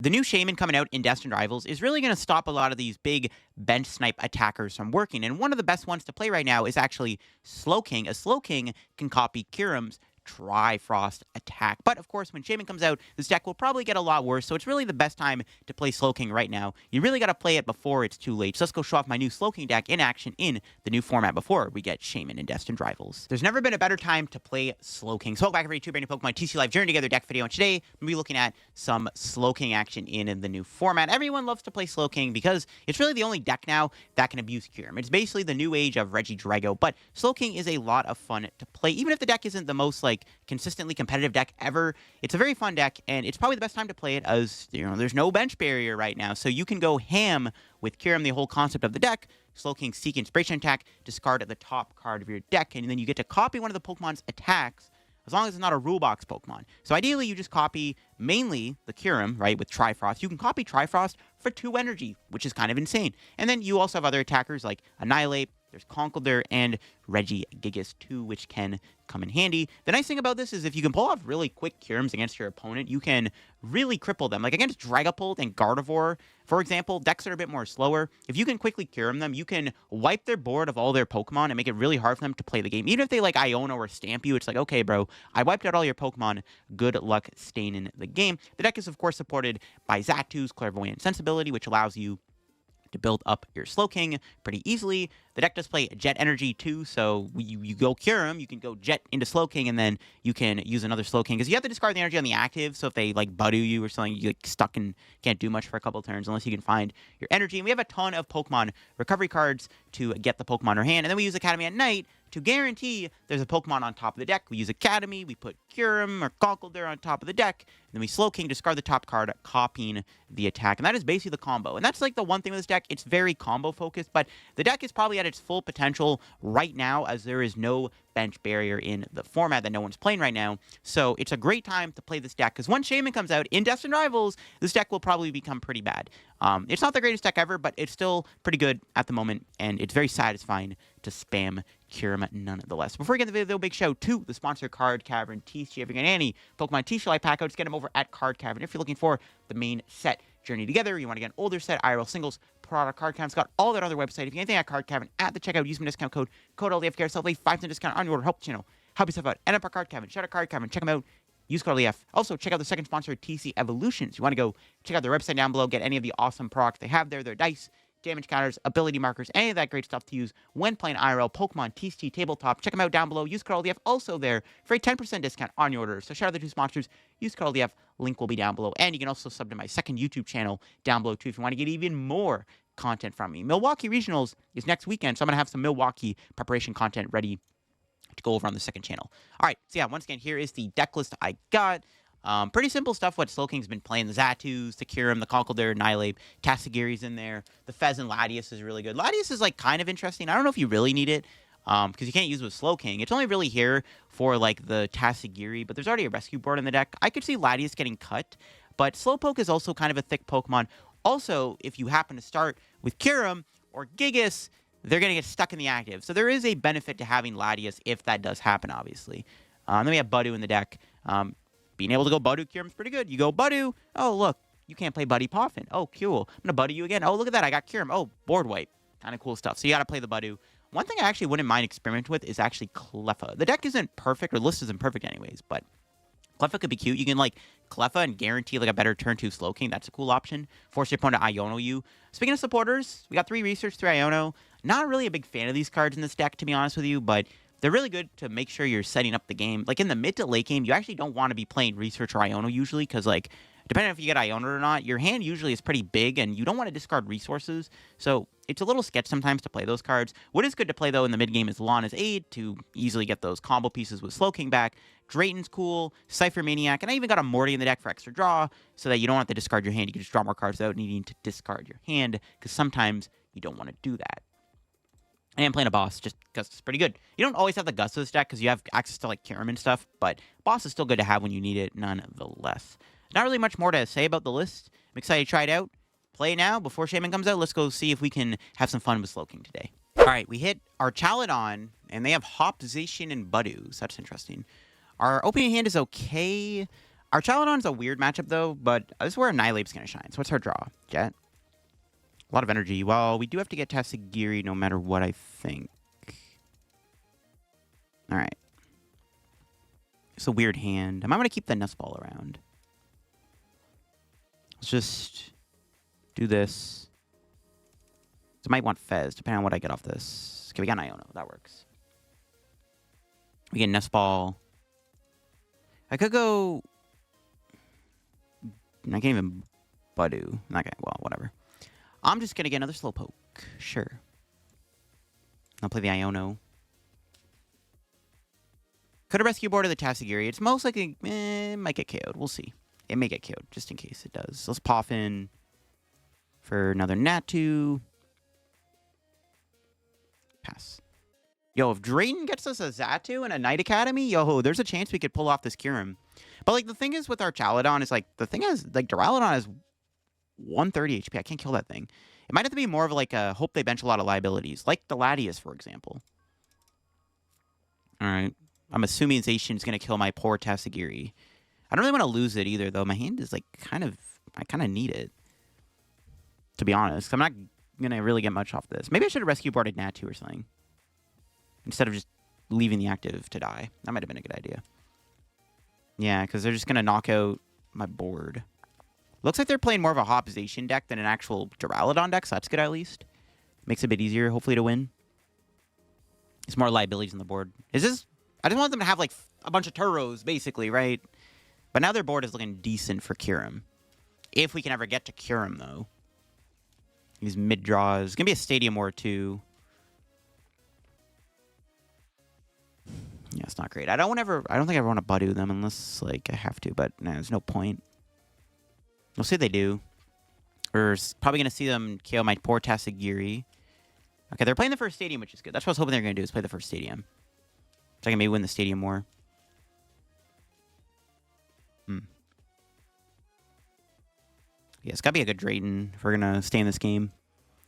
The new Shaymin coming out in Destined Rivals is really going to stop a lot of these big bench snipe attackers from working, and one of the best ones to play right now is actually Slowking. A Slowking can copy Kyurem's Trifrost attack. But, of course, when Shaymin comes out, this deck will probably get a lot worse, so it's really the best time to play Slowking right now. You really got to play it before it's too late. So let's go show off my new Slowking deck in action in the new format before we get Shaymin in Destined Rivals. There's never been a better time to play Slowking. So welcome back everybody to a brand new Pokemon TCG Live Journey Together deck video, and today we'll be looking at some Slowking action in the new format. Everyone loves to play Slowking because it's really the only deck now that can abuse Kyurem. It's basically the new age of Regigigas, but Slowking is a lot of fun to play. Even if the deck isn't the most, consistently competitive deck ever, it's a very fun deck, and it's probably the best time to play it as, there's no bench barrier right now, so you can go ham with Kyurem. The whole concept of the deck, Slowking Seek Inspiration attack, discard the top card of your deck, and then you get to copy one of the Pokemon's attacks, as long as it's not a rule box Pokemon. So ideally, you just copy mainly the Kyurem, right, with Trifrost. You can copy Trifrost for 2 energy, which is kind of insane. And then you also have other attackers like Annihilape, there's Conkeldurr, and Regigigas 2, which can come in handy. The nice thing about this is if you can pull off really quick Kyurems against your opponent, you can really cripple them. Like against Dragapult and Gardevoir, for example, decks that are a bit more slower, if you can quickly Kyurem them, you can wipe their board of all their Pokemon and make it really hard for them to play the game. Even if they Iono or stamp you, it's like, okay, bro, I wiped out all your Pokemon. Good luck staying in the game. The deck is, of course, supported by Xatu's Clairvoyant Sensibility, which allows you to build up your Slowking pretty easily. The deck does play Jet Energy too, so you go Kyurem, you can go Jet into Slowking, and then you can use another Slowking, because you have to discard the energy on the active, so if they, Budew you or something, you stuck and can't do much for a couple turns unless you can find your energy. And we have a ton of Pokemon recovery cards to get the Pokemon in our hand, and then we use Academy at night to guarantee there's a Pokemon on top of the deck. We use Academy, we put Kyurem or Conkeldurr on top of the deck, and then we Slowking, discard the top card, copying the attack. And that is basically the combo. And that's the one thing with this deck, it's very combo focused, but the deck is probably at its full potential right now as there is no bench barrier in the format that no one's playing right now. So it's a great time to play this deck, because once Shaymin comes out in Destined Rivals, this deck will probably become pretty bad. It's not the greatest deck ever, but it's still pretty good at the moment, and it's very satisfying to spam Kyurem nonetheless. Before we get into the video, big shout out to the sponsor, Card Cavern TCG. If you're getting any Pokemon TCG Live pack out, just get them over at Card Cavern. If you're looking for the main set Journey Together, you want to get an older set, IRL singles, product, Card Cavern's got all that other website. If you get anything at Card Cavern, at the checkout, use my discount code LDF, get yourself a 5% discount on your order. Help the channel, help yourself out. End up our Card Cavern, shout out Card Cavern, check them out. Use code LDF. Also, check out the second sponsor, TC Evolutions. You want to go check out their website down below, get any of the awesome products they have there, their dice, damage counters, ability markers, any of that great stuff to use when playing IRL, Pokemon, TCG, Tabletop. Check them out down below. Use code LDF also there for a 10% discount on your order. So shout out the 2 sponsors. Use code LDF. Link will be down below. And you can also sub to my second YouTube channel down below too if you want to get even more content from me. Milwaukee Regionals is next weekend, so I'm going to have some Milwaukee preparation content ready to go over on the second channel. All right, so yeah, once again, here is the deck list I got. Pretty simple stuff what Slowking's been playing. The Xatus, the Kyurem, the Conkeldurr, Annihilape, Tatsugiri's in there. The Fezand Latias is really good. Latias is kind of interesting. I don't know if you really need it, because you can't use it with Slowking. It's only really here for the Tatsugiri, but there's already a rescue board in the deck. I could see Latias getting cut, but Slowpoke is also kind of a thick Pokemon. Also, if you happen to start with Kyurem or Gigas, they're going to get stuck in the active. So there is a benefit to having Latias if that does happen, obviously. Then we have Budew in the deck. Being able to go Budew Kyurem is pretty good. You go Budew. Oh, look. You can't play Buddy Poffin. Oh, cool. I'm going to Budew you again. Oh, look at that. I got Kyurem. Oh, board wipe. Kind of cool stuff. So you got to play the Budew. One thing I actually wouldn't mind experimenting with is actually Cleffa. The deck isn't perfect, or the list isn't perfect anyways, but Cleffa could be cute. You can Cleffa and guarantee a better turn 2 Slowking. That's a cool option. Force your opponent to Iono you. Speaking of supporters, we got 3 research, 3 Iono. Not really a big fan of these cards in this deck, to be honest with you, but they're really good to make sure you're setting up the game. In the mid to late game, you actually don't want to be playing research or Iono usually, because depending on if you get Iono or not, your hand usually is pretty big, and you don't want to discard resources. So it's a little sketch sometimes to play those cards. What is good to play, though, in the mid game is Lana's Aid to easily get those combo pieces with Slowking back. Drayton's cool, Ciphermaniac, and I even got a Morty in the deck for extra draw, so that you don't have to discard your hand. You can just draw more cards without needing to discard your hand, because sometimes you don't want to do that. And playing a boss, just because it's pretty good. You don't always have the guts of this deck, because you have access to Kyurem and stuff, but boss is still good to have when you need it, nonetheless. Not really much more to say about the list. I'm excited to try it out. Play now before Shaymin comes out. Let's go see if we can have some fun with Slowking today. All right, we hit our Chaladon, and they have Hop, Zacian, and Budew, so that's interesting. Our opening hand is okay. Our Chaladon's a weird matchup, though, but this is where Annihilape's going to shine. So what's our draw? Jet? A lot of energy. Well, we do have to get Tatsugiri no matter what, I think. All right. It's a weird hand. I'm going to keep the Nest Ball around. Let's just do this. So I might want Fez, depending on what I get off this. Okay, we got an Iono. That works. We get Nest Ball. I could go... I can't even Budew. Okay, well, whatever. I'm just going to get another Slowpoke. Sure. I'll play the Iono. Could have Rescue Board of the Tatsugiri. It's most likely... might get KO'd. We'll see. It may get KO'd, just in case it does. Let's Poffin for another Natu. Pass. Yo, if Drayton gets us a Xatu and a Night Academy, yo, there's a chance we could pull off this Kyurem. But, like, the thing is with our Chaladon is, like, the thing is, like, Duraludon has 130 HP. I can't kill that thing. It might have to be more of, like, a hope they bench a lot of liabilities. Like the Latias, for example. All right. I'm assuming Zacian is going to kill my poor Tatsugiri. I don't really want to lose it either, though. My hand is, like, I kind of need it. To be honest. I'm not going to really get much off this. Maybe I should have rescue boarded Natu or something. Instead of just leaving the active to die. That might have been a good idea. Yeah, because they're just going to knock out my board. Looks like they're playing more of a Hopzation deck than an actual Duraludon deck, so that's good at least. Makes it a bit easier, hopefully, to win. It's more liabilities on the board. Is this... I just want them to have, like, a bunch of Turos, basically, right? But now their board is looking decent for Kyurem. If we can ever get to Kyurem, though. These mid-draws. It's going to be a Stadium War, too. Yeah, it's not great. I don't think I ever want to Budew them unless, like, I have to. But, nah, there's no point. We'll see if they do. We're probably going to see them KO my poor Tatsugiri. Okay, they're playing the first Stadium, which is good. That's what I was hoping they were going to do, is play the first Stadium. So I can maybe win the Stadium War. Yeah, it's got to be a good Drayton if we're going to stay in this game.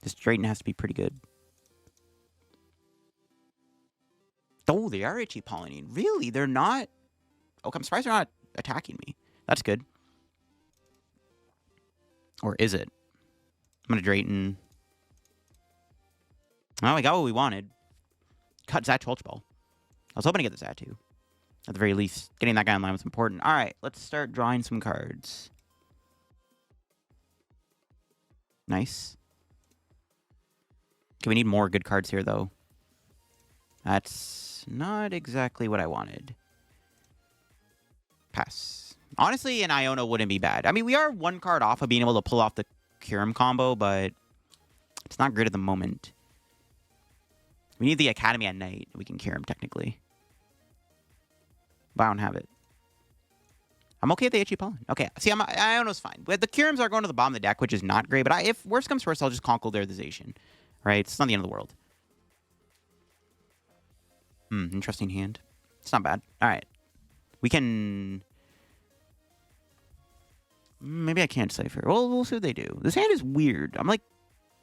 This Drayton has to be pretty good. Oh, they are itchy pollinating. Really? They're not? Okay, I'm surprised they're not attacking me. That's good. Or is it? I'm going to Drayton. Oh, we got what we wanted. Cut Xatu Ultra Ball. I was hoping to get the Xatu. At the very least, getting that guy in line was important. All right, let's start drawing some cards. Nice. Okay, we need more good cards here, though. That's not exactly what I wanted. Pass. Honestly, an Iono wouldn't be bad. I mean, we are one card off of being able to pull off the Kyurem combo, but it's not great at the moment. We need the Academy at night. We can Kyurem, technically. But I don't have it. I'm okay with the itchy pollen. Okay, see, Iono's fine. But the Kyurems are going to the bottom of the deck, which is not great. But if worst comes first, I'll just Conkeldurr the Zacian. Right? It's not the end of the world. Interesting hand. It's not bad. All right. We can... Maybe I can't Cipher. Well, we'll see what they do. This hand is weird. I'm like...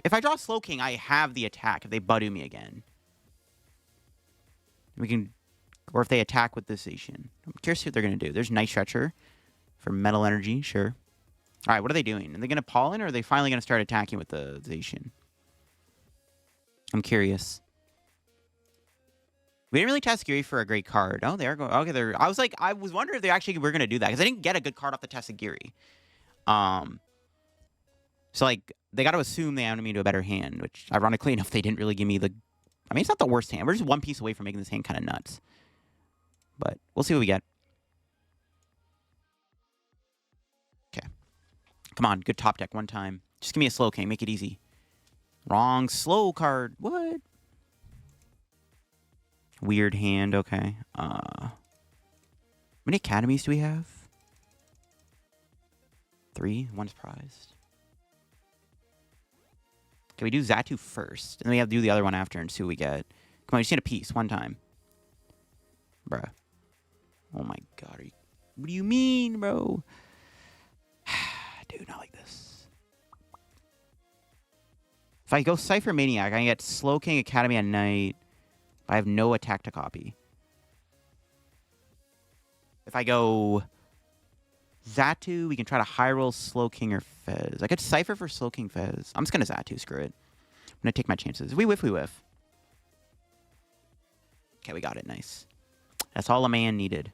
If I draw Slowking, I have the attack if they Budew me again. We can... Or if they attack with this Zacian. I'm curious what they're going to do. There's Night Stretcher for Metal Energy. Sure. All right, what are they doing? Are they going to Pollen, or are they finally going to start attacking with the Zacian? I'm curious. We didn't really Tatsugiri for a great card. Oh, they are going... Okay, I was wondering if they actually were going to do that, because I didn't get a good card off the Tatsugiri. So, like, they got to assume they added me to a better hand, which, ironically enough, they didn't really give me the... I mean, it's not the worst hand. We're just one piece away from making this hand kind of nuts. But we'll see what we get. Okay. Come on, good top deck one time. Just give me a Slowking. Make it easy. Wrong slow card. What? Weird hand. Okay. How many academies do we have? 3. One's prized. Okay, we do Xatu first. And then we have to do the other one after and see what we get. Come on, we just need a piece. One time. Bruh. Oh my god. What do you mean, bro? Dude, not like this. If I go Ciphermaniac, I can get Slowking Academy at night. I have no attack to copy. If I go Xatu, we can try to high roll Slowking or Fez. I could Cypher for Slowking Fez. I'm just going to Xatu, screw it. I'm going to take my chances. We whiff, we whiff. Okay, we got it, nice. That's all a man needed.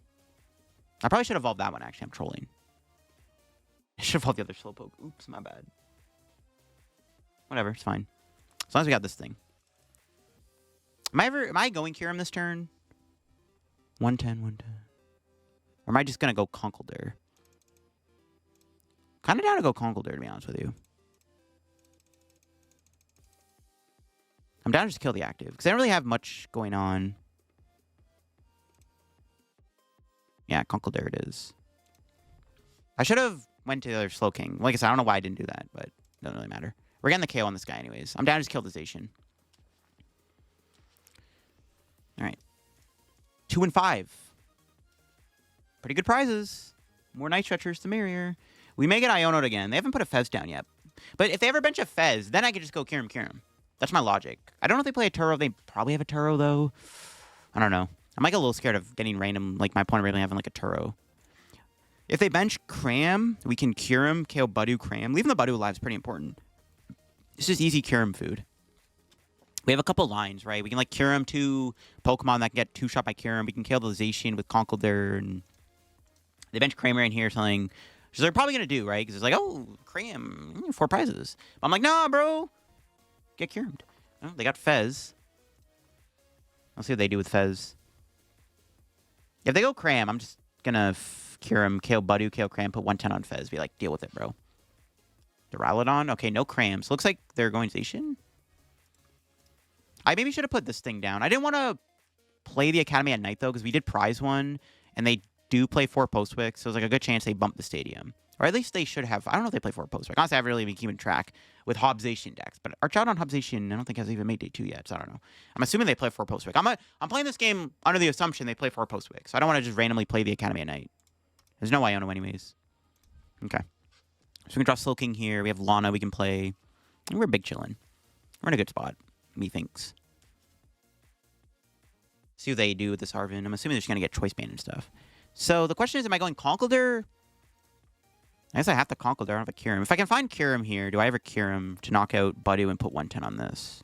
I probably should have evolved that one, actually. I'm trolling. I should have evolved the other Slowpoke. Oops, my bad. Whatever, it's fine. As long as we got this thing. Am I going Kyurem this turn? 110, 110. Or am I just going to go Conkeldurr? Kind of down to go Conkeldurr, to be honest with you. I'm down to just kill the active. Because I don't really have much going on. Yeah, Conkeldurr it is. I should have went to the other Slowking. Like I said, I don't know why I didn't do that, but it doesn't really matter. We're getting the KO on this guy anyways. I'm down to just kill the Zacian. Alright. 2 and 5. Pretty good prizes. More Night Stretchers, the merrier. We may get Iono'd again. They haven't put a Fez down yet. But if they ever bench a Fez, then I could just go Kyurem. That's my logic. I don't know if they play a Turo. They probably have a Turo, though. I don't know. I'm like a little scared of getting random, like my opponent really having like a Turo. If they bench Cram, we can Kyurem, KO Budew, Cram. Leaving the Budew alive is pretty important. It's just easy Kyurem food. We have a couple lines, right? We can like Kyurem 2 Pokemon that can get 2-shot by Kyurem. We can kill the Zacian with Conkeldurr, and they bench Kramer in here or something. Which they're probably going to do, right? Because it's like, oh, Cram, 4 prizes. But I'm like, nah, bro. Get Kyuremed. Oh, they got Fez. Let's see what they do with Fez. If they go Cram, I'm just going to Kyurem, KO Budew, KO Cram, put 110 on Fez. Be like, deal with it, bro. Duraludon? Okay, no Crams. Looks like they're going Zacian. I maybe should have put this thing down. I didn't want to play the Academy at night, though, because we did prize one, and they do play 4 Postwicks, so it's like a good chance they bump the stadium. Or at least they should have. I don't know if they play 4 Postwicks. Honestly, I haven't really been keeping track with Hobzation decks, but our Shoutouts on Hobzation, I don't think has even made day 2 yet, so I don't know. I'm assuming they play 4 Postwick. I'm playing this game under the assumption they play 4 Postwick, so I don't want to just randomly play the Academy at night. There's no Iono anyways. Okay. So we can draw Slowking here. We have Lana we can play. And we're big chillin'. We're in a good spot, methinks. See what they do with this Arvin. I'm assuming they're just going to get Choice Band and stuff. So the question is, am I going Conkeldurr? I guess I have to Conkeldurr. I don't have a Kyurem. If I can find Kyurem here, do I ever Kyurem to knock out Budew and put 110 on this?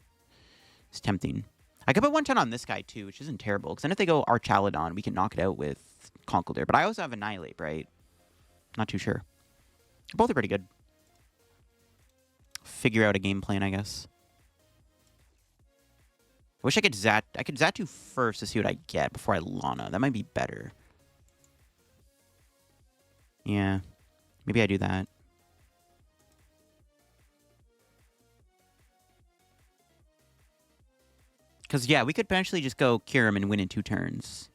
It's tempting. I could put 110 on this guy too, which isn't terrible. Because then if they go Archaladon, we can knock it out with Conkeldurr. But I also have Annihilape, right? Not too sure. Both are pretty good. Figure out a game plan, I guess. I wish I could Xatu first to see what I get before I Lana. That might be better. Yeah. Maybe I do that. Because, yeah, we could potentially just go Kyurem and win in 2 turns.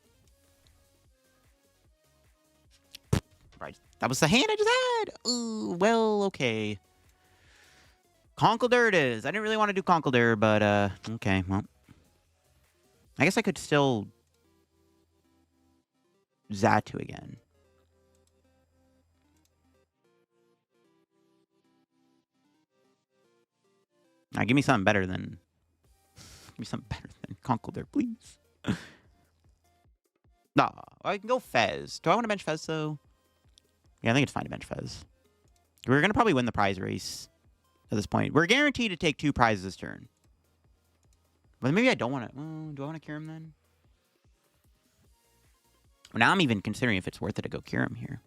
Right. That was the hand I just had. Ooh, well, okay. Conkeldurr it is. I didn't really want to do Conkeldurr, but, okay, well. I guess I could still Xatu again. Now, give me something better than Conkeldurr, please. No, I can go Fez. Do I want to bench Fez though? Yeah, I think it's fine to bench Fez. We're gonna probably win the prize race at this point. We're guaranteed to take 2 prizes this turn. But maybe I don't want to. Do I want to cure him then? Well, now I'm even considering if it's worth it to go cure him here.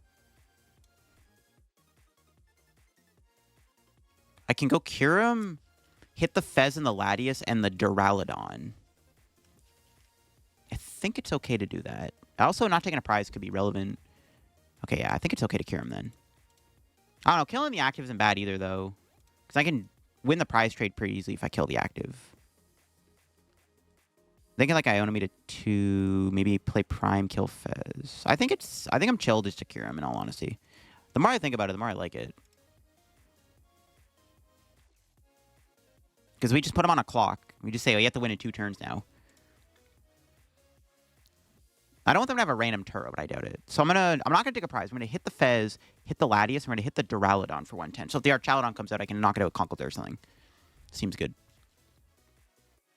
I can go cure him, hit the Fez and the Latias and the Duraludon. I think it's okay to do that. Also, not taking a prize could be relevant. Okay, yeah, I think it's okay to cure him then. I don't know. Killing the active isn't bad either, though. Because I can win the prize trade pretty easily if I kill the active. Thinking like Iono me to maybe play Prime, kill Fez. I think I'm chill just to cure him, in all honesty. The more I think about it, the more I like it. Because we just put him on a clock. We just say, oh, you have to win in 2 turns now. I don't want them to have a random Turo, but I doubt it. So I'm not gonna take a prize. I'm gonna hit the Fez, hit the Latias, I'm gonna hit the Duraludon for 110. So if the Archaladon comes out, I can knock it out with Conkeldurr or something. Seems good.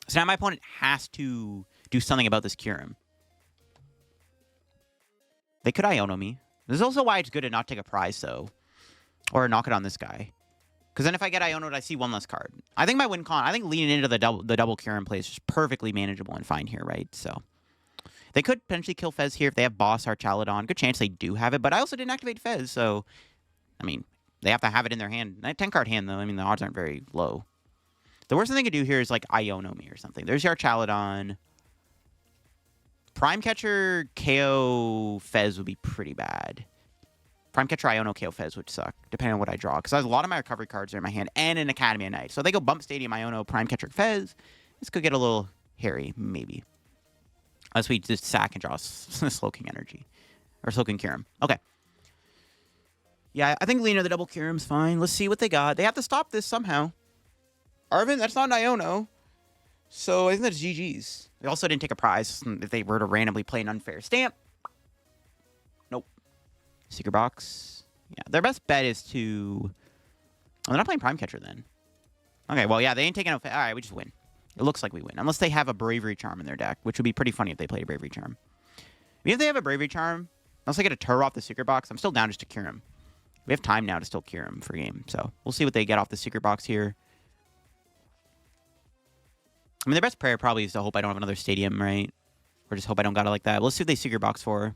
So now my opponent has to do something about this Kyurem. They could Iono me. This is also why it's good to not take a prize, though. Or knock it on this guy. Because then if I get Iono'd, I see one less card. I think my win con, I think leaning into the double Kyurem play is just perfectly manageable and fine here, right? So they could potentially kill Fez here if they have Boss Archaludon. Good chance they do have it, but I also didn't activate Fez, so I mean, they have to have it in their hand. 10-card hand, though. I mean, the odds aren't very low. The worst thing they could do here is, like, Iono me or something. There's your Archaludon. Prime Catcher KO Fez would be pretty bad. Prime Catcher Iono KO Fez would suck, depending on what I draw. Because a lot of my recovery cards are in my hand and an Academy of Night. So if they go Bump Stadium Iono, Prime Catcher Fez, this could get a little hairy, maybe. Unless we just sack and draw Slowking energy. Or Slowking Kyurem. Okay. Yeah, I think Lena the double Kyurem's fine. Let's see what they got. They have to stop this somehow. Arvin, that's not an Iono. So I think that's GG's. They also didn't take a prize if they were to randomly play an unfair stamp. Nope. Secret box. Yeah, their best bet is to... Oh, they're not playing Prime Catcher then. Okay, well, yeah, they ain't taking... All right, we just win. It looks like we win. Unless they have a Bravery Charm in their deck, which would be pretty funny if they played a Bravery Charm. Even if they have a Bravery Charm, unless I get a Turtle off the Secret box, I'm still down just to cure him. We have time now to still cure him for game, so we'll see what they get off the Secret box here. I mean, their best prayer probably is to hope I don't have another Stadium, right? Or just hope I don't got it like that. Let's see what they Secret box for.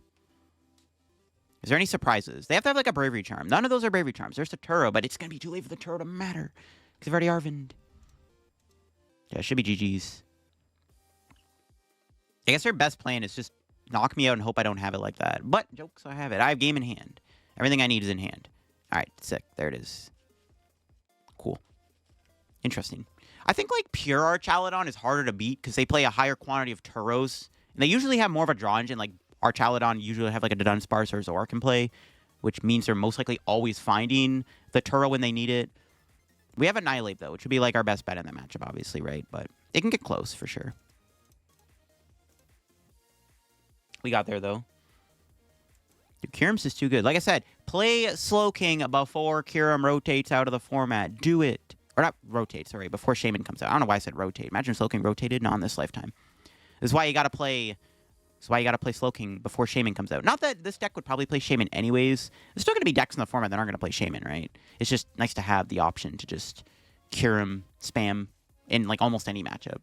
Is there any surprises? They have to have, like, a Bravery Charm. None of those are Bravery Charms. There's the Turo, but it's going to be too late for the Turo to matter. Because they've already Arvined. Yeah, it should be GG's. I guess their best plan is just knock me out and hope I don't have it like that. But, jokes, I have it. I have game in hand. Everything I need is in hand. All right, sick. There it is. Cool. Interesting. I think, like, pure Archaludon is harder to beat because they play a higher quantity of Turos. And they usually have more of a draw engine. Like, Archaludon usually have, like, a Dunsparce or Zoroark in play, which means they're most likely always finding the Turo when they need it. We have Annihilape, though, which would be, like, our best bet in that matchup, obviously, right? But it can get close, for sure. We got there, though. Dude, Kyurem's is too good. Like I said, play Slowking before Kyurem rotates out of the format. Do it. Or not rotate, sorry, before Shaymin comes out. I don't know why I said rotate. Imagine Slowking rotated. Not in this lifetime. This is why you gotta play... That's why you gotta play Slowking before Shaymin comes out. Not that this deck would probably play Shaymin anyways. There's still gonna be decks in the format that aren't gonna play Shaymin, right? It's just nice to have the option to just Kyurem spam in, like, almost any matchup.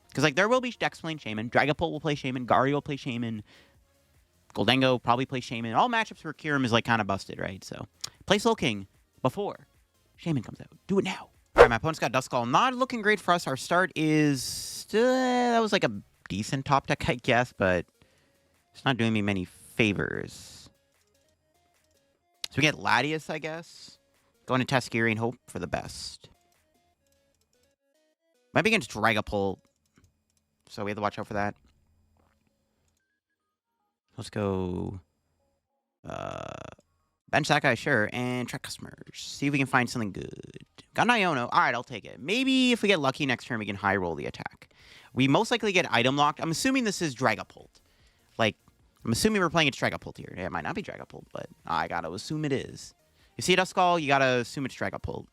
Because, like, there will be decks playing Shaymin. Dragapult will play Shaymin. Gary will play Shaymin. Goldengo probably play Shaymin. All matchups where Kyurem is, like, kind of busted, right? So, play Slowking before Shaymin comes out. Do it now. All right, my opponent's got Duskull. Not looking great for us. Our start is... that was, like, a decent top deck, I guess, but it's not doing me many favors. So we get Latias, I guess. Going to Tatsugiri and hope for the best. Might be against Dragapult, so we have to watch out for that. Let's go... bench that guy, sure, and track customers. See if we can find something good. Got an Iono. All right, I'll take it. Maybe if we get lucky next turn, we can high roll the attack. We most likely get item locked. I'm assuming this is Dragapult. Like, I'm assuming we're playing it's Dragapult here. Yeah, it might not be Dragapult, but I gotta assume it is. You see Duskull, you gotta assume it's Dragapult.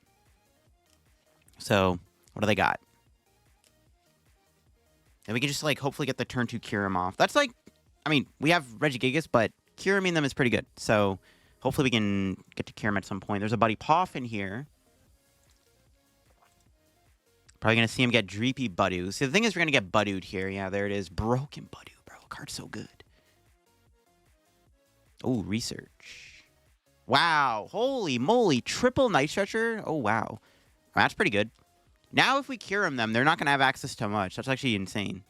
So, what do they got? And we can just, like, hopefully get the turn 2 Kyurem off. That's, like, I mean, we have Regigigas, but Kyureming them is pretty good. So, hopefully we can get to Kyurem at some point. There's a Buddy Poffin here. Probably going to see him get Dreepy Budew. See, the thing is we're going to get Budewed here. Yeah, there it is. Broken Budew, bro. Card's so good. Oh, research. Wow. Holy moly. Triple Night Stretcher. Oh, wow. That's pretty good. Now if we Kyurem them, they're not going to have access to much. That's actually insane.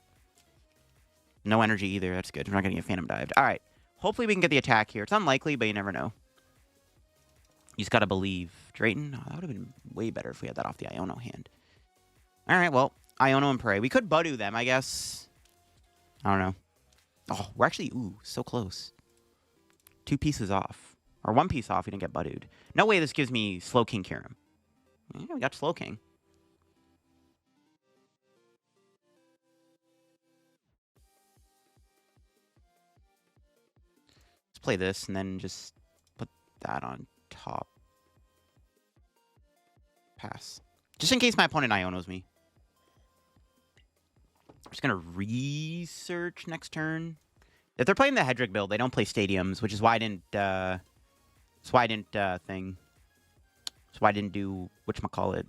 No energy either. That's good. We're not going to get Phantom Dived. All right. Hopefully we can get the attack here. It's unlikely, but you never know. You just got to believe. Drayton? Oh, that would have been way better if we had that off the Iono hand. All right, well, Iono and PRE. We could Budew them, I guess. I don't know. Oh, we're actually, ooh, so close. 2 pieces off. Or 1 piece off, we didn't get Budewed. No way this gives me Slowking Kyurem. Yeah, we got Slowking. Let's play this and then just put that on top. Pass. Just in case my opponent Ionos me. I'm just going to research next turn. If they're playing the Hedrick build, they don't play stadiums, which is why I didn't, That's why I didn't do, whatchamacallit.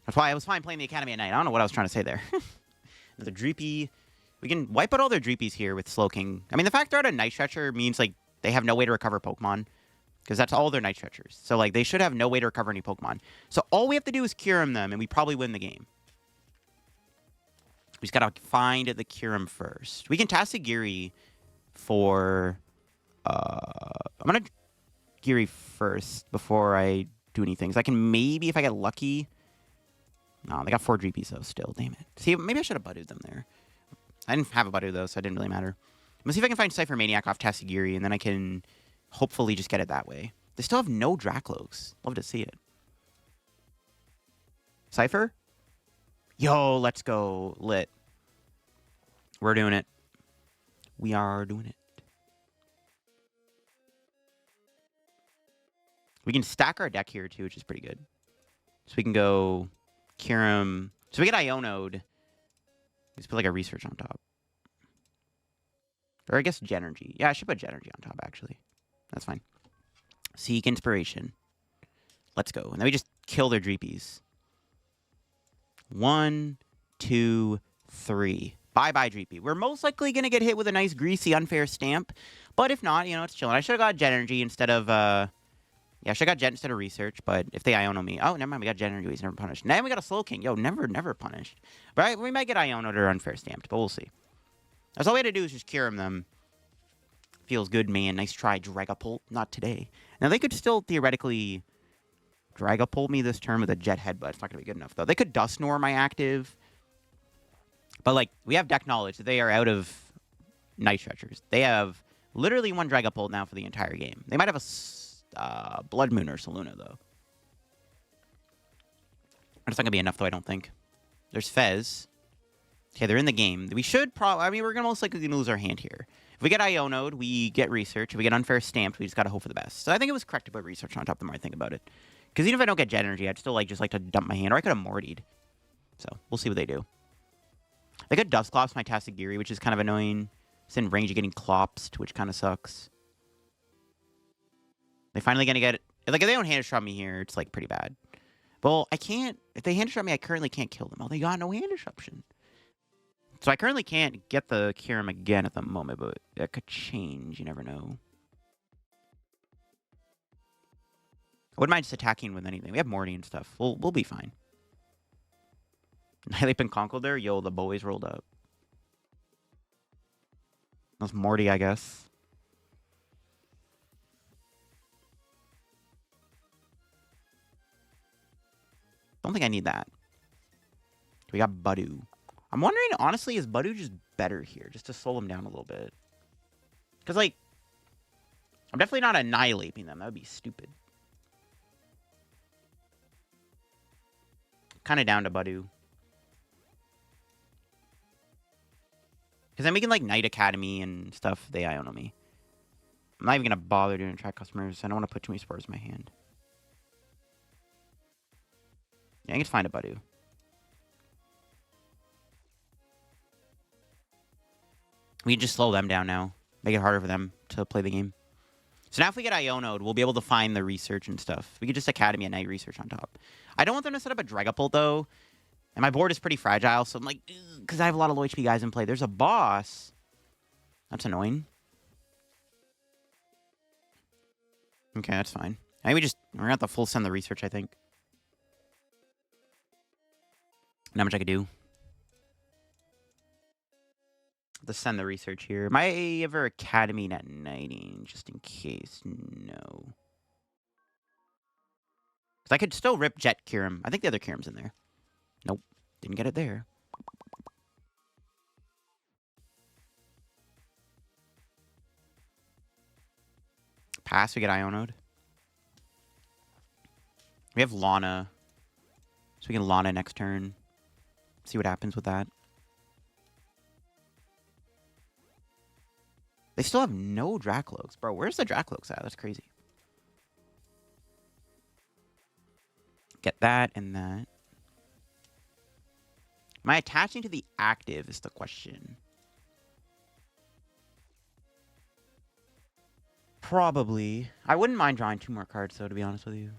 That's why I was fine playing the Academy at night. I don't know what I was trying to say there. The Dreepy. We can wipe out all their Dreepies here with Slowking. I mean, the fact they're out a Night Stretcher means, like, they have no way to recover Pokemon. Because that's all their Night Stretchers. So, like, they should have no way to recover any Pokemon. So all we have to do is Kyurem them, and we probably win the game. We just gotta find the Kyurem first. We can Tatsugiri for... I'm gonna Giri first before I do anything. So I can maybe, if I get lucky... No, they got 4 Dreepies, though, still. Damn it. See, maybe I should have Buddied them there. I didn't have a Budew, though, so it didn't really matter. Let's see if I can find Ciphermaniac off Tatsugiri, and then I can hopefully just get it that way. They still have no Dracloaks. Love to see it. Cypher? Yo, let's go. Lit. We're doing it. We are doing it. We can stack our deck here, too, which is pretty good. So we can go Kyurem. So we get Iono'd. Let's put, like, a research on top. Or I guess Genergy. Yeah, I should put Genergy on top, actually. That's fine. Seek Inspiration. Let's go. And then we just kill their Dreepies. 1, 2, 3. Bye-bye, Dreepy. We're most likely going to get hit with a nice, greasy, unfair stamp. But if not, you know, it's chilling. I should have got Genergy instead of... Yeah, I should have got Jet instead of Research, but if they Iono me... Oh, never mind, we got Genergy. He's never punished. Now we got a Slowking. Yo, never punished. But we might get Iono'd or unfair stamped, but we'll see. That's all we had to do is just Kyurem them. Feels good, man. Nice try, Dragapult. Not today. Now, they could still theoretically Dragapult me this turn with a Jet Headbutt. It's not going to be good enough, though. They could Dusknoir my active. But, like, we have deck knowledge that they are out of Night Stretchers. They have literally 1 Dragapult now for the entire game. They might have a Blood Moon or Saluna, though. That's not going to be enough, though, I don't think. There's Fez. Okay, they're in the game. We should probably... I mean, we're going to most likely lose our hand here. If we get Iono'd, we get Research. If we get Unfair Stamped, we just got to hope for the best. So I think it was correct to put Research on top the more I think about it. Because even if I don't get Jet Energy, I'd still just like to dump my hand. Or I could have Mortied. So, we'll see what they do. They could Dusclops my Tatsugiri, which is kind of annoying. It's in range of getting Clopsed, which kind of sucks. They finally going to get... Like, if they don't Hand Shot me here, it's, like, pretty bad. Well, I can't... If they Hand Shot me, I currently can't kill them. Oh, they got no Hand Disruption. So I currently can't get the Kyurem again at the moment, but it could change. You never know. I wouldn't mind just attacking with anything. We have Morty and stuff. We'll be fine. Annihilape and Conkeldurr? Yo, the boys rolled up. That's Morty, I guess. Don't think I need that. We got Budew. I'm wondering, honestly, is Budew just better here? Just to slow him down a little bit. Because, like, I'm definitely not annihilating them. That would be stupid. Kind of down to Budew. Because then we can, like, Night Academy and stuff. They Iono me. I'm not even going to bother doing attract customers. I don't want to put too many spores in my hand. Yeah, I can just find a Budew. We can just slow them down now. Make it harder for them to play the game. So now if we get Iono'd, we'll be able to find the Research and stuff. We could just Academy at Night Research on top. I don't want them to set up a Dragapult, though. And my board is pretty fragile, so I'm like... Because I have a lot of low HP guys in play. There's a boss. That's annoying. Okay, that's fine. I think we're going to have to full send the Research, I think. Not much I could do. Let's send the Research here. Am I ever Academy at Nighting? Just in case. No. Because I could still rip Jet Kyurem. I think the other Kyurem's in there. Nope. Didn't get it there. Pass. We get Iono'd. We have Lana. So we can Lana next turn. See what happens with that. They still have no Dracloaks. Bro, where's the Dracloaks at? That's crazy. Get that and that. Am I attaching to the active is the question. Probably. I wouldn't mind drawing 2 more cards, though, to be honest with you.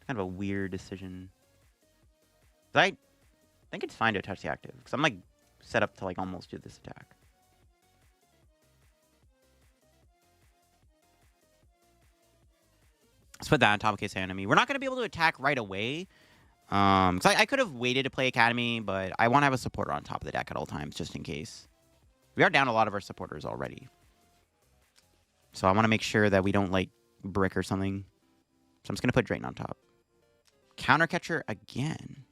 Kind of a weird decision. But I think it's fine to touch the active, because I'm, like, set up to, like, almost do this attack. Let's put that on top of case enemy. We're not going to be able to attack right away. Because I could have waited to play Academy, but I want to have a supporter on top of the deck at all times, just in case. We are down a lot of our supporters already. So I want to make sure that we don't, like, brick or something. So I'm just going to put Drayton on top. Counter Catcher again.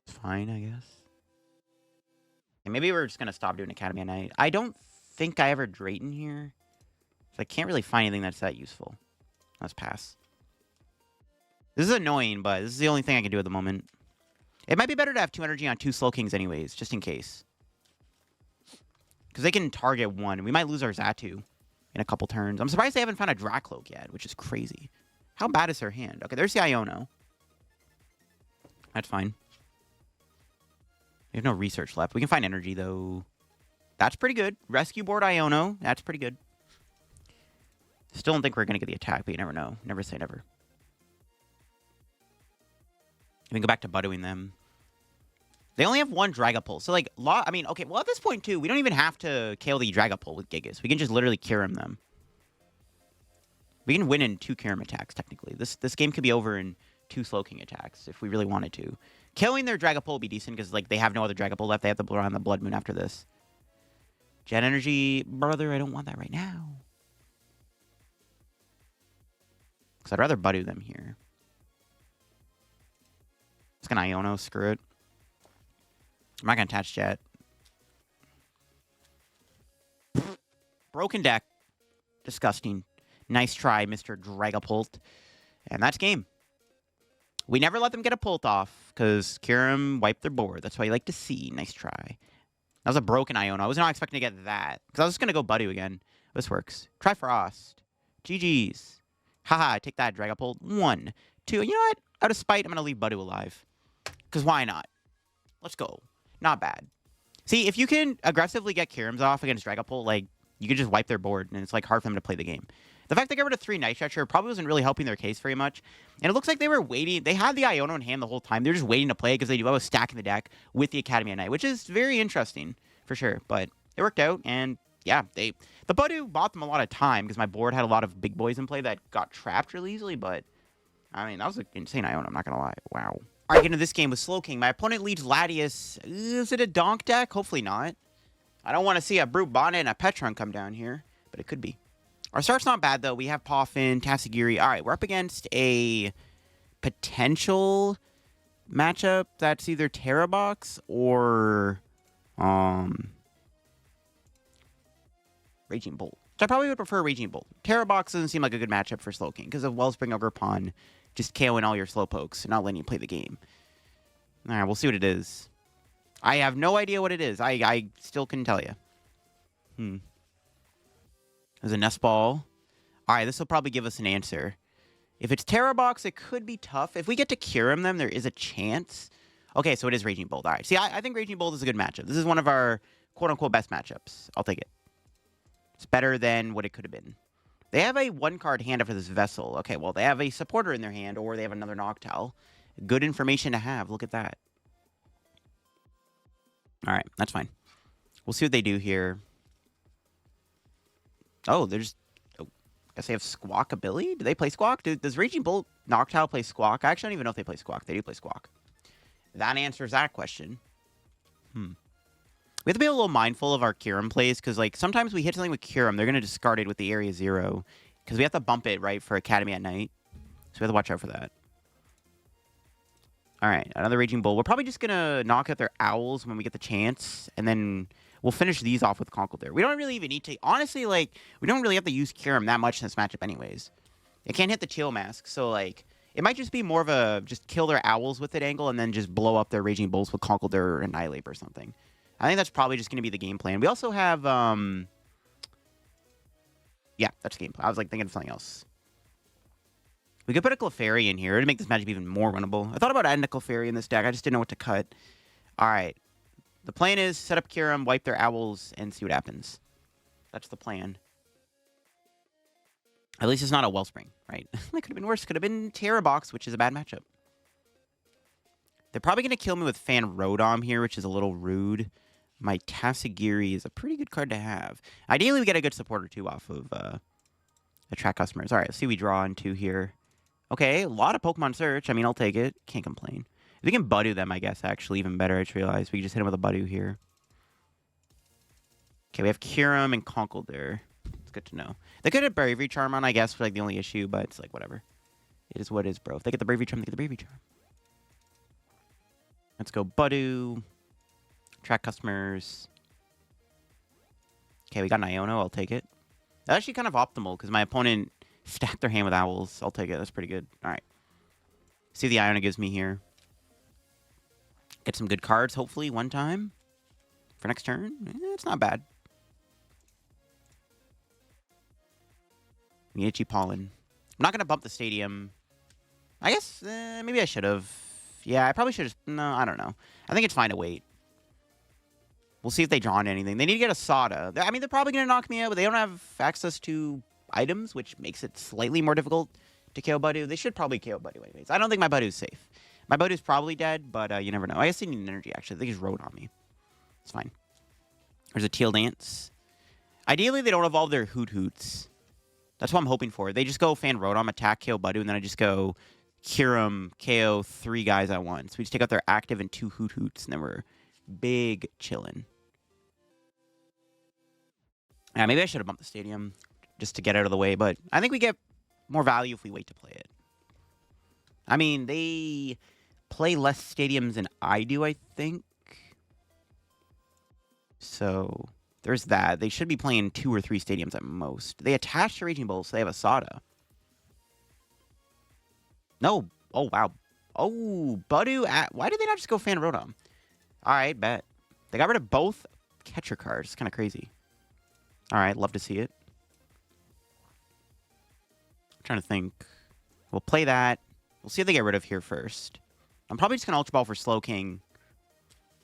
It's fine, I guess. And maybe we're just going to stop doing Academy at night. I don't think I ever Drayton here. So I can't really find anything that's that useful. Let's pass. This is annoying, but this is the only thing I can do at the moment. It might be better to have 2 energy on 2 Slowkings anyways, just in case. Because they can target 1. We might lose our Xatu in a couple turns. I'm surprised they haven't found a Dracloak yet, which is crazy. How bad is their hand? Okay, there's the Iono. That's fine. We have no research left. We can find energy, though. That's pretty good. Rescue Board Iono. That's pretty good. Still don't think we're going to get the attack, but you never know. Never say never. We can go back to Budewing them. They only have 1 Dragapult. So, like, I mean, okay, well, at this point, too, we don't even have to kill the Dragapult with Gigas. We can just literally Kyurem them. We can win in 2 Kyurem attacks, technically. This game could be over in 2 Slowking attacks if we really wanted to. Killing their Dragapult would be decent because, like, they have no other Dragapult left. They have to blow around the Blood Moon after this. Jet Energy, brother, I don't want that right now. Because I'd rather Budew them here. Just gonna Iono, screw it. I'm not going to attach Jet. Broken deck. Disgusting. Nice try, Mr. Dragapult. And that's game. We never let them get a Pult off, because Kyurem wiped their board. That's what you like to see. Nice try. That was a broken Iono. I was not expecting to get that, because I was just going to go Budew again. This works. Try Frost. GG's. Haha, take that, Dragapult. 1, 2. You know what? Out of spite, I'm going to leave Budew alive. Because why not? Let's go. Not bad. See, if you can aggressively get Kyurems off against Dragapult, like, you can just wipe their board, and it's, like, hard for them to play the game. The fact they got rid of 3 Night Stretcher probably wasn't really helping their case very much. And it looks like they were waiting. They had the Iono in hand the whole time. They're just waiting to play it because they do have a stack in the deck with the Academy at night, which is very interesting, for sure. But it worked out, and, yeah, the Budew bought them a lot of time because my board had a lot of big boys in play that got trapped really easily, but, I mean, that was an insane Iono, I'm not going to lie. Wow. All right, get into this game with Slowking. My opponent leads Latias. Is it a donk deck? Hopefully not. I don't want to see a Brute Bonnet and a Petron come down here, but it could be. Our start's not bad, though. We have Poffin, Tatsugiri. All right, we're up against a potential matchup that's either Terrabox or Raging Bolt. So I probably would prefer Raging Bolt. Terrabox doesn't seem like a good matchup for Slowking because of Wellspring Ogre Pawn just KOing all your Slowpokes and not letting you play the game. All right, we'll see what it is. I have no idea what it is. I still couldn't tell you. There's a Nest Ball. All right, this will probably give us an answer. If it's Terrabox, it could be tough. If we get to Kyurem them, there is a chance. Okay, so it is Raging Bolt. All right, see, I think Raging Bolt is a good matchup. This is one of our quote-unquote best matchups. I'll take it. It's better than what it could have been. They have a 1-card hand after this Vessel. Okay, well, they have a supporter in their hand, or they have another Noctowl. Good information to have. Look at that. All right, that's fine. We'll see what they do here. Oh, there's... Oh, I guess they have Squawk ability? Do they play Squawk? Does Raging Bolt Noctowl play Squawk? I actually don't even know if they play Squawk. They do play Squawk. That answers that question. We have to be a little mindful of our Kyurem plays, because, like, sometimes we hit something with Kyurem, they're going to discard it with the Area 0, because we have to bump it, right, for Academy at night. So we have to watch out for that. All right, another Raging Bull. We're probably just going to knock out their Owls when we get the chance, and then we'll finish these off with Conkeldurr. We don't really even need to... Honestly, like, we don't really have to use Kyurem that much in this matchup anyways. It can't hit the Teal Mask, so, like, it might just be more of a just kill their Owls with it angle, and then just blow up their Raging Bulls with Conkeldurr or Annihilape or something. I think that's probably just going to be the game plan. We also have, yeah, that's the game plan. I was, like, thinking of something else. We could put a Clefairy in here to make this matchup even more winnable. I thought about adding a Clefairy in this deck. I just didn't know what to cut. All right. The plan is set up Kyurem, wipe their Owls, and see what happens. That's the plan. At least it's not a Wellspring, right? That could have been worse. Could have been Terra Box, which is a bad matchup. They're probably going to kill me with Fan Rodom here, which is a little rude. My Tatsugiri is a pretty good card to have. Ideally, we get a good support or two off of attract customers. All right, let's see what we draw into here. Okay, a lot of Pokemon Search. I mean, I'll take it. Can't complain. If we can Budew them, I guess, actually, even better. I just realized we can just hit him with a Budew here. Okay, we have Kyurem and Conkeldurr. It's good to know. They could have Bravery Charm on, I guess, for like the only issue, but it's like, whatever. It is what it is, bro. If they get the Bravery Charm, they get the Bravery Charm. Let's go Budew. Track customers. Okay, we got an Iono. I'll take it. That's actually kind of optimal because my opponent stacked their hand with owls. I'll take it. That's pretty good. All right. See what the Iono gives me here. Get some good cards, hopefully, one time. For next turn. It's not bad. Itchy Pollen. I'm not going to bump the stadium. I guess maybe I should have. Yeah, I probably should have. No, I don't know. I think it's fine to wait. We'll see if they draw on anything. They need to get a Sada. I mean, they're probably going to knock me out, but they don't have access to items, which makes it slightly more difficult to KO Budew. They should probably KO Budew anyways. I don't think my Budew's safe. My Budew's probably dead, but you never know. I guess they need an energy, actually. They just rode on me. It's fine. There's a Teal Dance. Ideally, they don't evolve their Hoot Hoots. That's what I'm hoping for. They just go Fan Rotom, attack, KO Budew, and then I just go Kyurem, KO 3 guys at once. We just take out their active and 2 Hoot Hoots, and then we're big chillin'. Yeah, maybe I should have bumped the stadium just to get out of the way, but I think we get more value if we wait to play it. I mean, they play less stadiums than I do, I think. So there's that. They should be playing 2 or 3 stadiums at most. They attach to Raging Bull, so they have a Sada. No. Oh, wow. Oh, Budew. Why did they not just go Fan Rotom? All right, bet. They got rid of both catcher cards. It's kind of crazy. All right, love to see it. I'm trying to think. We'll play that. We'll see if they get rid of here first. I'm probably just going to Ultra Ball for Slowking.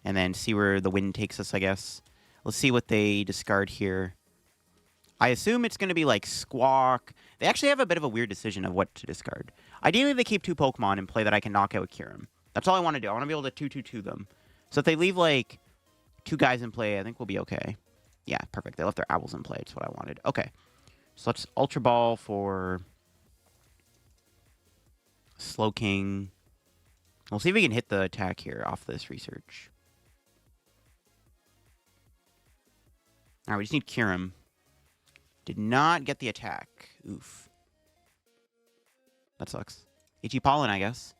And then see where the wind takes us, I guess. Let's see what they discard here. I assume it's going to be like Squawk. They actually have a bit of a weird decision of what to discard. Ideally, they keep 2 Pokemon and play that I can knock out with Kyurem. That's all I want to do. I want to be able to 2-2-2 them. So if they leave like 2 guys in play, I think we'll be okay. Yeah, perfect. They left their owls in play. That's what I wanted. Okay. So let's Ultra Ball for Slowking. We'll see if we can hit the attack here off this research. All right, we just need Kyurem. Did not get the attack. Oof. That sucks. Itchy Pollen, I guess.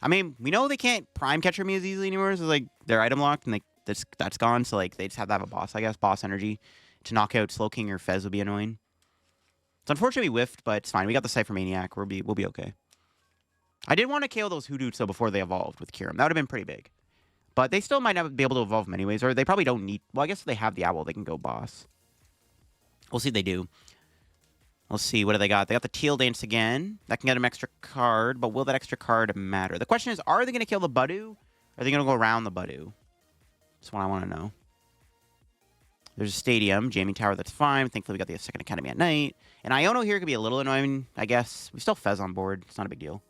I mean, we know they can't Prime Catcher me as easily anymore, so like they're item locked and that's gone, so like they just have to have a boss, I guess. Boss energy to knock out Slowking or Fez would be annoying. So unfortunately we whiffed, but it's fine. We got the Ciphermaniac. We'll be okay. I did want to KO those Hoot Hoots though before they evolved with Kyurem. That would have been pretty big. But they still might not be able to evolve them anyways, or they probably don't need... Well, I guess if they have the owl, they can go boss. We'll see if they do. Let's see, what do they got? They got the Teal Dance again. That can get them extra card, but will that extra card matter? The question is, are they going to kill the Budew? Or are they going to go around the Budew? That's what I want to know. There's a stadium, jamming tower, that's fine. Thankfully, we got the second Academy at night. And Iono here could be a little annoying, I guess. We still have Fez on board. It's not a big deal.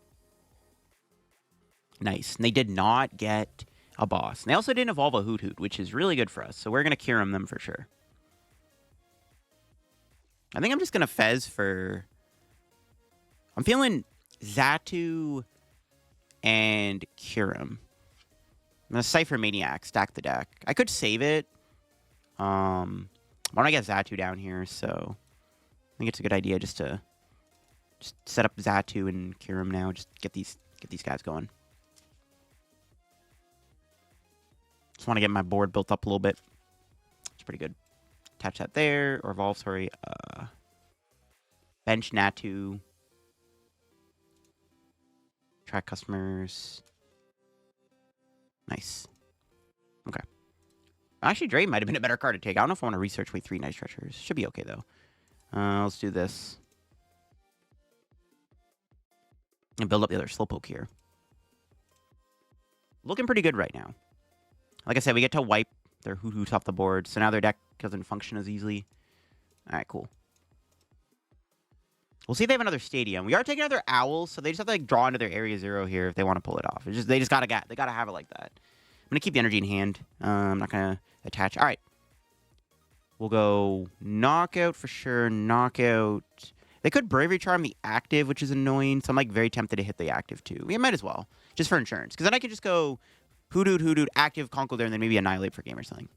Nice. And they did not get a boss. And they also didn't evolve a Hoot Hoot, which is really good for us. So we're going to Kyurem them for sure. I think I'm just going to Fez for... I'm feeling Xatu and Kyurem. I'm going to Ciphermaniac, stack the deck. I could save it. Why don't I get Xatu down here? So I think it's a good idea just to set up Xatu and Kyurem now. Just get these guys going. Just want to get my board built up a little bit. It's pretty good. Attach that there, or evolve, sorry. Bench Natu. Track customers. Nice. Okay. Actually, Drayton might have been a better card to take. I don't know if I want to research Wave 3 Night Stretchers. Should be okay, though. Let's do this. And build up the other Slowpoke here. Looking pretty good right now. Like I said, we get to wipe their Hoot Hoots off the board, so now their deck doesn't function as easily. All right, cool. We'll see if they have another stadium. We are taking another owls, so they just have to like draw into their area 0 here if they want to pull it off. It's just they gotta have it like that. I'm gonna keep the energy in hand. I'm not gonna attach. All right. We'll go knockout for sure. Knockout. They could bravery charm the active, which is annoying. So I'm like very tempted to hit the active too. We might as well, just for insurance, because then I could just go Hoodoo, active Conkeldurr, and then maybe Annihilape for game or something.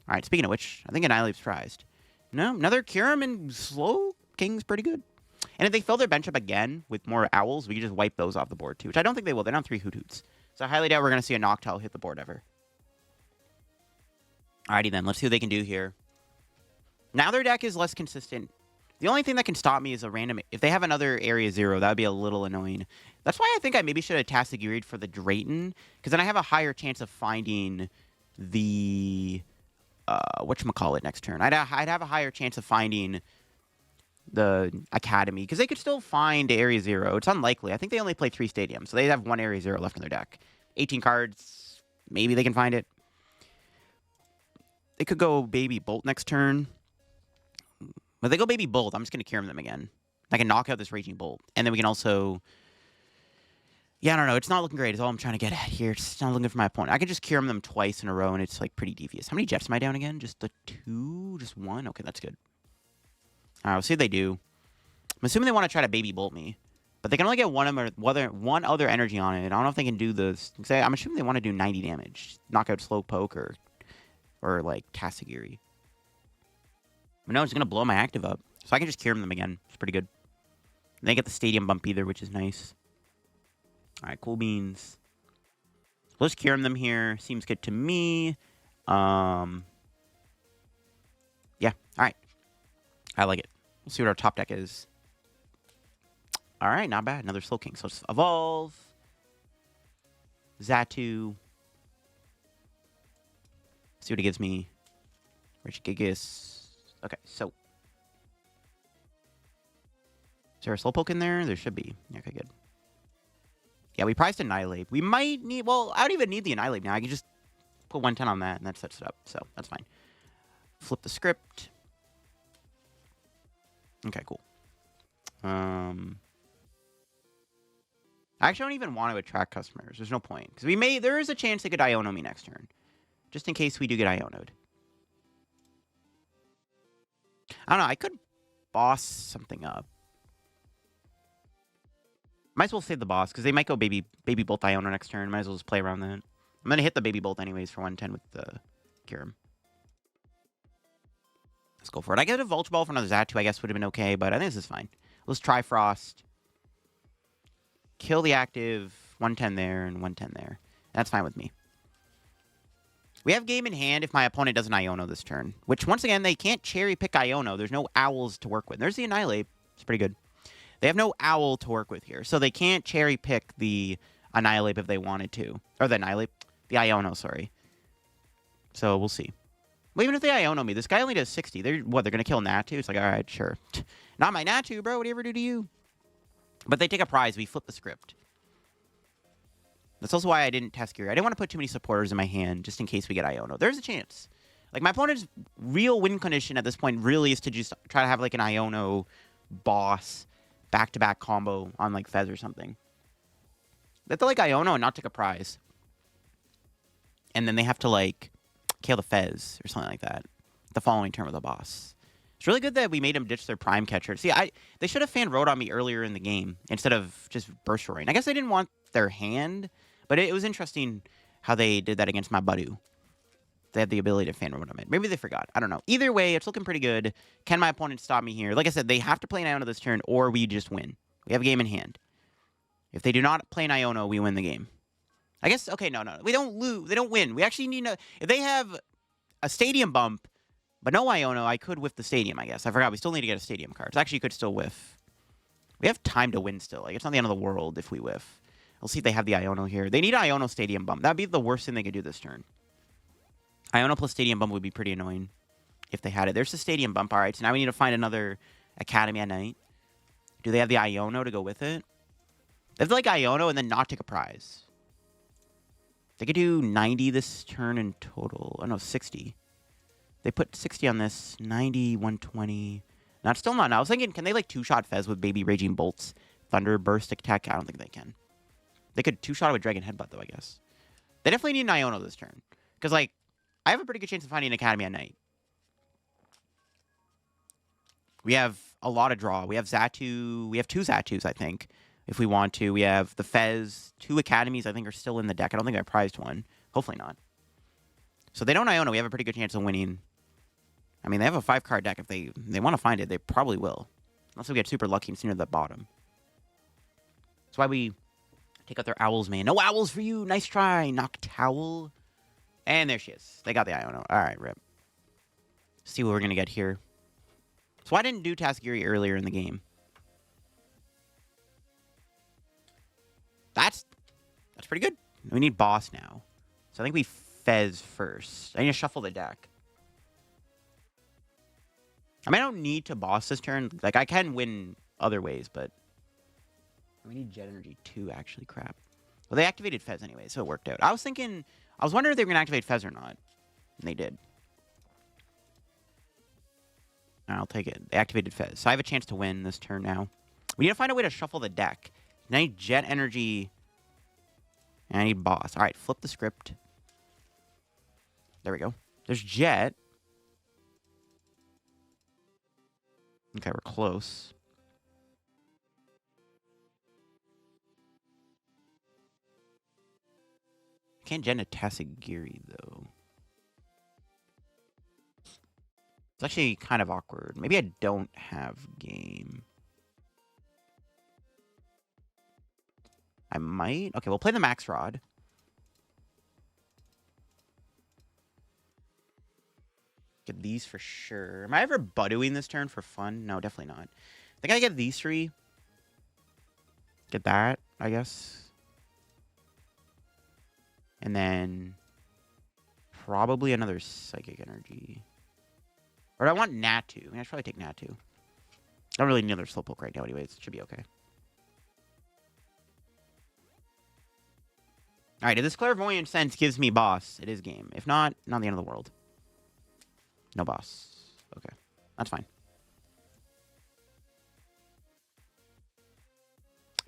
All right. Speaking of which, I think Annihilape's prized. No, another Kyurem and Slowking's pretty good. And if they fill their bench up again with more owls, we can just wipe those off the board too, which I don't think they will. They don't have 3 Hoothoots. So I highly doubt we're going to see a Noctowl hit the board ever. Alrighty then, let's see what they can do here. Now their deck is less consistent. The only thing that can stop me is a random... If they have another area 0, that would be a little annoying. That's why I think I maybe should have Tatsugiri'd for the Drayton, because then I have a higher chance of finding the... whatchamacallit next turn. I'd have a higher chance of finding the Academy, because they could still find Area 0. It's unlikely. I think they only play 3 stadiums, so they have 1 Area 0 left in their deck. 18 cards. Maybe they can find it. They could go Baby Bolt next turn. If they go Baby Bolt, I'm just going to Kyurem them again. I can knock out this Raging Bolt. And then we can also... Yeah, I don't know. It's not looking great is all I'm trying to get at here. It's not looking good for my opponent. I can just Kyurem them twice in a row, and it's like pretty devious. How many Jets am I down again? Just the 2? Just 1? Okay, that's good. All right, we'll see what they do. I'm assuming they want to try to Baby Bolt me. But they can only get one other energy on it. I don't know if they can do this. I'm assuming they want to do 90 damage. Knock out Slowpoke or like Tatsugiri. But no, it's going to blow my active up. So I can just Kyurem them again. It's pretty good. And they get the stadium bump either, which is nice. All right, cool beans. Let's Kyurem them here. Seems good to me. Yeah, all right. I like it. We'll see what our top deck is. All right, not bad. Another Slowking. So let's evolve. Xatu. See what it gives me. Regigigas. Okay, so. Is there a Slowpoke in there? There should be. Okay, good. Yeah, we priced Annihilape. We might need... Well, I don't even need the Annihilape now. I can just put 110 on that, and that sets it up. So, that's fine. Flip the script. Okay, cool. I actually don't even want to attract customers. There's no point. Because there is a chance they could Iono me next turn. Just in case we do get Iono'd. I don't know. I could boss something up. Might as well save the boss, because they might go Baby Bolt Iono next turn. Might as well just play around that. I'm going to hit the Baby Bolt anyways for 110 with the Kyurem. Let's go for it. I get a Ultra Ball for another Xatu, I guess would have been okay, but I think this is fine. Let's try Frost. Kill the active. 110 there and 110 there. That's fine with me. We have game in hand if my opponent doesn't Iono this turn. Which, once again, they can't cherry pick Iono. There's no owls to work with. There's the Annihilape. It's pretty good. They have no owl to work with here. So they can't cherry pick the Annihilape if they wanted to. Or the Annihilape. The Iono, sorry. So we'll see. Well, even if they Iono me, this guy only does 60. They're going to kill Natu? It's like, all right, sure. Not my Natu, bro. What do you ever do to you? But they take a prize. We flip the script. That's also why I didn't test Gear. I didn't want to put too many supporters in my hand just in case we get Iono. There's a chance. Like, my opponent's real win condition at this point really is to just try to have, like, an Iono boss back-to-back combo on, like, Fez or something. They have to, like, Iono and not take a prize. And then they have to, like, kill the Fez or something like that the following turn with a boss. It's really good that we made them ditch their Prime Catcher. See, they should have fan Road on me earlier in the game instead of just Burst Roaring. I guess they didn't want their hand, but it was interesting how they did that against my Budew. They had the ability to fan Road on it. Maybe they forgot. I don't know. Either way, it's looking pretty good. Can my opponent stop me here? Like I said, they have to play an Iono this turn, or we just win. We have a game in hand. If they do not play an Iono, we win the game. I guess, okay, no. We don't lose. They don't win. We actually need to... If they have a stadium bump, but no Iono, I could whiff the stadium, I guess. I forgot. We still need to get a stadium card. So actually, you could still whiff. We have time to win still. Like, it's not the end of the world if we whiff. We'll see if they have the Iono here. They need Iono stadium bump. That'd be the worst thing they could do this turn. Iono plus stadium bump would be pretty annoying if they had it. There's the stadium bump. All right, so now we need to find another Academy at night. Do they have the Iono to go with it? They have to, like, Iono and then not take a prize. They could do 90 this turn in total. Oh, no, 60. They put 60 on this. 90, 120. Not still not. I was thinking, can they like two-shot Fez with baby Raging Bolts? Thunder Burst attack? I don't think they can. They could two-shot it with Dragon Headbutt, though, I guess. They definitely need an Iono this turn. Because, like, I have a pretty good chance of finding an Academy at night. We have a lot of draw. We have Xatu. We have 2 Xatus, I think, if we want to. We have the Fez. 2 Academies, I think, are still in the deck. I don't think I prized one. Hopefully not. So they don't Iono. We have a pretty good chance of winning. I mean, they have a 5-card deck. If they want to find it, they probably will. Unless we get super lucky and it's near the bottom. That's why we take out their Owls, man. No Owls for you. Nice try. Noctowl. And there she is. They got the Iono. All right, rip. See what we're going to get here. So I didn't do Tatsugiri earlier in the game. That's pretty good. We need boss now. So I think we Fez first. I need to shuffle the deck. I mean, I don't need to boss this turn. Like, I can win other ways, but we need Jet Energy too, actually. Crap. Well, they activated Fez anyway, so it worked out. I was wondering if they were going to activate Fez or not. And they did. I'll take it. They activated Fez. So I have a chance to win this turn now. We need to find a way to shuffle the deck. And I need Jet Energy. And I need boss. All right, flip the script. There we go. There's Jet. Okay, we're close. Can't Jet a Tatsugiri, though. It's actually kind of awkward. Maybe I don't have game. I might. Okay, we'll play the Max Rod. Get these for sure. Am I ever Budewing this turn for fun? No, definitely not. I think I get these 3. Get that, I guess. And then probably another Psychic Energy. Or do I want Natu? I mean, I should probably take Natu. I don't really need another Slowpoke right now anyways. It should be okay. Alright, if this Clairvoyant Sense gives me boss, it is game. If not, not the end of the world. No boss. Okay. That's fine.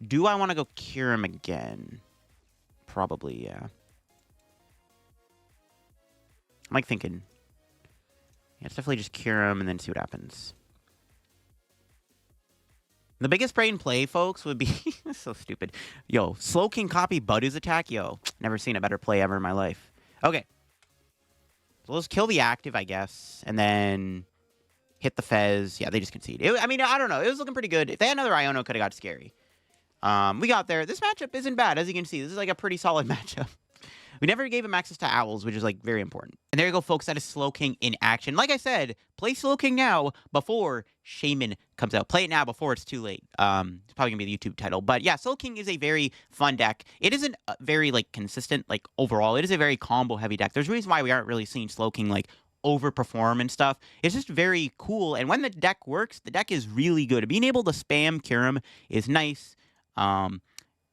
Do I want to go Kyurem again? Probably, yeah. I'm like thinking. Yeah, it's definitely just Kyurem and then see what happens. The biggest brain play, folks, would be... so stupid. Yo, Slowking copy Buddy's attack? Yo, never seen a better play ever in my life. Okay. So let's kill the active, I guess. And then hit the Fez. Yeah, they just concede. I mean, I don't know. It was looking pretty good. If they had another Iono, could have got scary. We got there. This matchup isn't bad, as you can see. This is like a pretty solid matchup. We never gave him access to Owls, which is, like, very important. And there you go, folks. That is Slowking in action. Like I said, play Slowking now before Shaymin comes out. Play it now before it's too late. It's probably going to be the YouTube title. But, yeah, Slowking is a very fun deck. It isn't very, like, consistent, like, overall. It is a very combo-heavy deck. There's a reason why we aren't really seeing Slowking, like, overperform and stuff. It's just very cool. And when the deck works, the deck is really good. Being able to spam Kyurem is nice.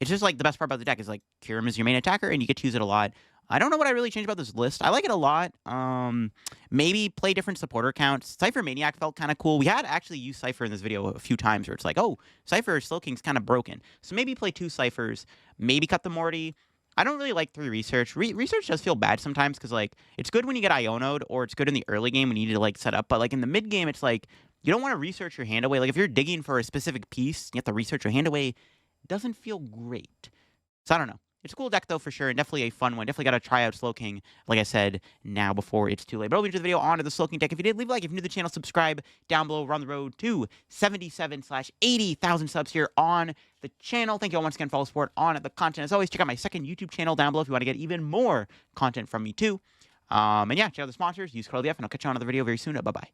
It's just, like, the best part about the deck is, like, Kyurem is your main attacker, and you get to use it a lot. I don't know what I really changed about this list. I like it a lot. Maybe play different supporter counts. Ciphermaniac felt kind of cool. We had actually used Cypher in this video a few times where it's like, oh, Cypher Slowking's kind of broken. So maybe play 2 Cyphers. Maybe cut the Morty. I don't really like 3 Research. Research does feel bad sometimes because, like, it's good when you get Iono'd or it's good in the early game when you need to, like, set up. But, like, in the mid game, it's like, you don't want to research your hand away. Like, if you're digging for a specific piece, you have to research your hand away. It doesn't feel great. So I don't know. It's a cool deck, though, for sure, and definitely a fun one. Definitely got to try out Slowking, like I said, now before it's too late. But I'll leave the video on to the Slowking deck. If you did, leave a like. If you're new to the channel, subscribe down below. We're on the road to 77/80,000 subs here on the channel. Thank you all once again for all the support on the content. As always, check out my second YouTube channel down below if you want to get even more content from me, too. And yeah, check out the sponsors. Use code LittleDarkFury, and I'll catch you on another video very soon. Bye-bye.